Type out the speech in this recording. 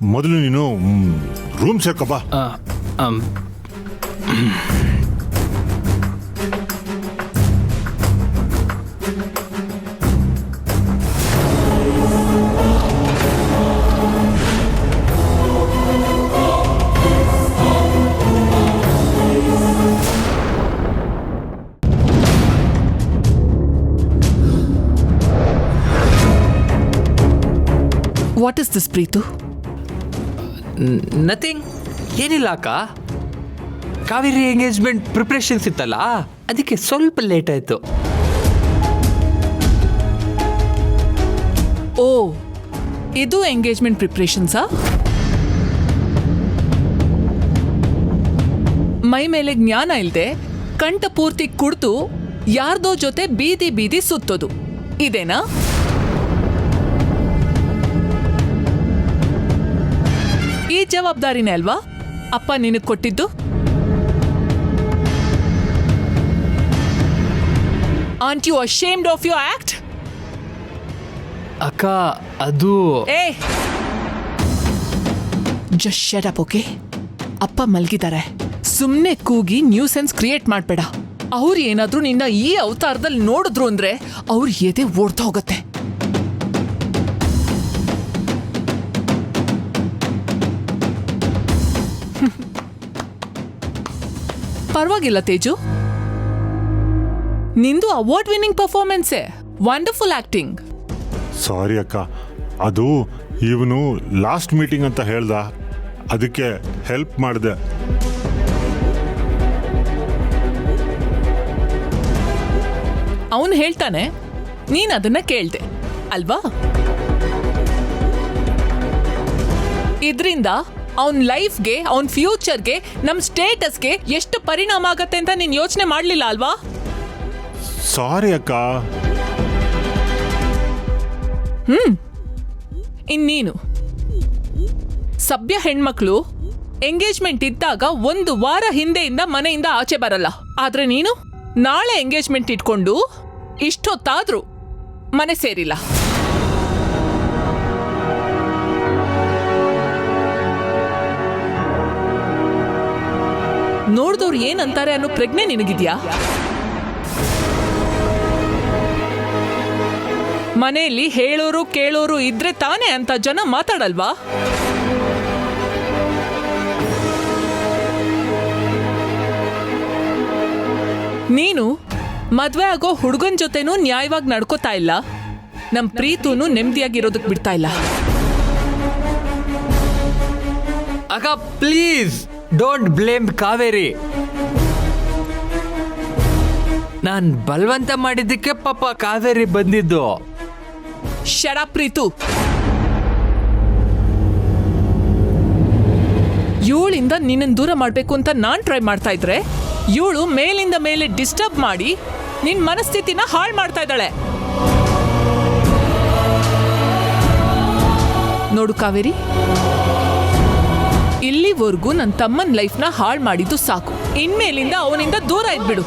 ಮೊದಲು ನೀನು ರೂಮ್ ಸೇರ್ಕೊ ಬಾ. What is this Preethu? Nothing, ಏನಿಲ್ಲ ಅಕ್ಕ. ಕಾವೇರಿ ಎಂಗೇಜ್ಮೆಂಟ್ ಪ್ರಿಪ್ರೇಷನ್ಸ್ ಇತ್ತಲ್ಲ, ಅದಕ್ಕೆ ಸ್ವಲ್ಪ ಲೇಟ್ ಆಯಿತು. ಓ, ಇದು ಎಂಗೇಜ್ಮೆಂಟ್ ಪ್ರಿಪ್ರೇಷನ್ಸಾ? ಮೈ ಮೇಲೆ ಜ್ಞಾನ ಇಲ್ಲದೆ ಕಂಠ ಪೂರ್ತಿ ಕುಡ್ದು ಯಾರ್ದೋ ಜೊತೆ ಬೀದಿ ಬೀದಿ ಸುತ್ತೋದು ಇದೇನಾ? ಈ ಜವಾಬ್ದಾರಿನೇ ಅಲ್ವಾ ಅಪ್ಪ ನಿನಗೆ ಕೊಟ್ಟಿದ್ದು? Aren't you ashamed of your act? ಅಕ್ಕ, ಅದು ಏ, ಜಸ್ಟ್ ಶಟ್ ಅಪ್, ಓಕೆ? ಅಪ್ಪ ಮಲ್ಗಿದ್ದಾರೆ, ಸುಮ್ಮನೆ ಕೂಗಿ ನ್ಯೂಸೆನ್ಸ್ ಕ್ರಿಯೇಟ್ ಮಾಡಬೇಡ. ಅವ್ರು ಏನಾದ್ರೂ ನಿನ್ನ ಈ ಅವತಾರದಲ್ಲಿ ನೋಡಿದ್ರು ಅಂದ್ರೆ ಅವ್ರ ಎದೆ ಓಡ್ತಾ ಹೋಗುತ್ತೆ. ಪರವಾಗಿಲ್ಲ ತೇಜು, ನಿಂದು ಅವಾರ್ಡ್ ವಿನ್ನಿಂಗ್ ಪರ್ಫಾರ್ಮೆನ್ಸೇ, ವಂಡರ್ಫುಲ್ ಆಕ್ಟಿಂಗ್. ಸಾರಿ ಅಕ್ಕ, ಅದು ಇವನು ಲಾಸ್ಟ್ ಮೀಟಿಂಗ್ ಅಂತ ಹೇಳ್ದ, ಅದಕ್ಕೆ ಹೆಲ್ಪ್ ಮಾಡಿದೆ. ಅವನು ಹೇಳ್ತಾನೆ, ನೀನ್ ಅದನ್ನ ಕೇಳ್ದೆ ಅಲ್ವಾ? ಇದ್ರಿಂದ ಅವನ್ ಲೈಫ್ಗೆ, ಅವನ್ ಫ್ಯೂಚರ್ಗೆ, ನಮ್ ಸ್ಟೇಟಸ್ಗೆ ಎಷ್ಟು ಪರಿಣಾಮ ಆಗತ್ತೆ ಅಂತ ನೀನ್ ಯೋಚನೆ ಮಾಡ್ಲಿಲ್ಲ ಅಲ್ವಾ? ಸಾರಿ ಅಕ್ಕ. ಇನ್ನೀನು ಸಭ್ಯ ಹೆಣ್ಮಕ್ಳು ಎಂಗೇಜ್ಮೆಂಟ್ ಇದ್ದಾಗ 1 ವಾರ ಹಿಂದೆಯಿಂದ ಮನೆಯಿಂದ ಆಚೆ ಬರಲ್ಲ. ಆದ್ರೆ ನೀನು ನಾಳೆ ಎಂಗೇಜ್ಮೆಂಟ್ ಇಟ್ಕೊಂಡು ಇಷ್ಟೊತ್ತಾದ್ರೂ ಮನೆ ಸೇರಿಲ್ಲ. ನೋಡ್ದವ್ರು ಏನಂತಾರೆ ಅನ್ನೋ ಪ್ರಜ್ಞೆ ನಿನಗಿದ್ಯಾ? ಮನೆಯಲ್ಲಿ ಹೇಳೋರು ಕೇಳೋರು ಇದ್ರೆ ತಾನೇ ಅಂತ ಜನ ಮಾತಾಡಲ್ವಾ? ನೀನು ಮದ್ವೆ ಆಗೋ ಹುಡುಗನ್ ಜೊತೆನೂ ನ್ಯಾಯವಾಗಿ ನಡ್ಕೋತಾ ಇಲ್ಲ, ನಮ್ ಪ್ರೀತೂನು ನೆಮ್ಮದಿಯಾಗಿರೋದಕ್ ಬಿಡ್ತಾ ಇಲ್ಲ. ಅಕ್ಕ ಪ್ಲೀಸ್ ಡೋಂಟ್ ಬ್ಲೇಮ್ ಕಾವೇರಿ. ನಾನ್ ಬಲವಂತ ಮಾಡಿದ್ದಕ್ಕೆ ಪಾಪ ಕಾವೇರಿ ಬಂದಿದ್ದು. Shut up Preethu. ಇವಳಿಂದ ನಿನ್ನನ್ನು ದೂರ ಮಾಡ್ಬೇಕು ಅಂತ ನಾನ್ ಟ್ರೈ ಮಾಡ್ತಾ ಇದ್ರೆ, ಇವಳು ಮೇಲಿಂದ ಮೇಲೆ ಡಿಸ್ಟರ್ಬ್ ಮಾಡಿ ನಿನ್ ಮನಸ್ಥಿತಿನ ಹಾಳು ಮಾಡ್ತಾ ಇದ್ದಾಳೆ. ನೋಡು ಕಾವೇರಿ, ಇಲ್ಲಿವರೆಗೂ ನನ್ನ ತಮ್ಮನ ಲೈಫ್ನ ಹಾಳು ಮಾಡಿದ್ದು ಸಾಕು. ಇನ್ಮೇಲಿಂದ ಅವನಿಂದ ದೂರ ಇದ್ಬಿಡು.